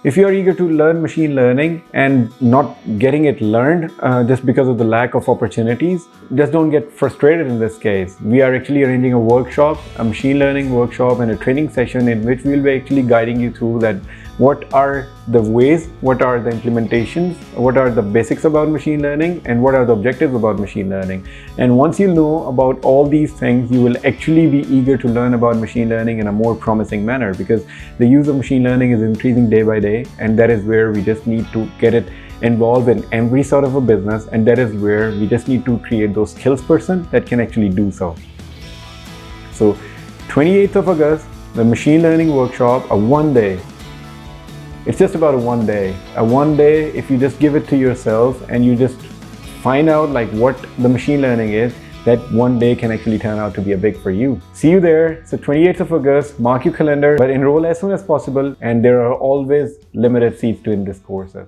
If you are eager to learn machine learning and not getting it learned just because of the lack of opportunities, just don't get frustrated in this case. We are actually arranging a workshop, a machine learning workshop and a training session in which we will be actually guiding you through that. What are the ways, what are the implementations, what are the basics about machine learning, and what are the objectives about machine learning. And once you know about all these things, you will actually be eager to learn about machine learning in a more promising manner, because the use of machine learning is increasing day by day, and that is where we just need to get it involved in every sort of a business, and that is where we just need to create those skills person that can actually do so. So 28th of August, the machine learning workshop, a one day. It's just about a one day. A one day, if you just give it to yourself and you just find out like what the machine learning is, that one day can actually turn out to be a big for you. See you there. So 28th of August, mark your calendar, but enroll as soon as possible, and there are always limited seats to in these courses.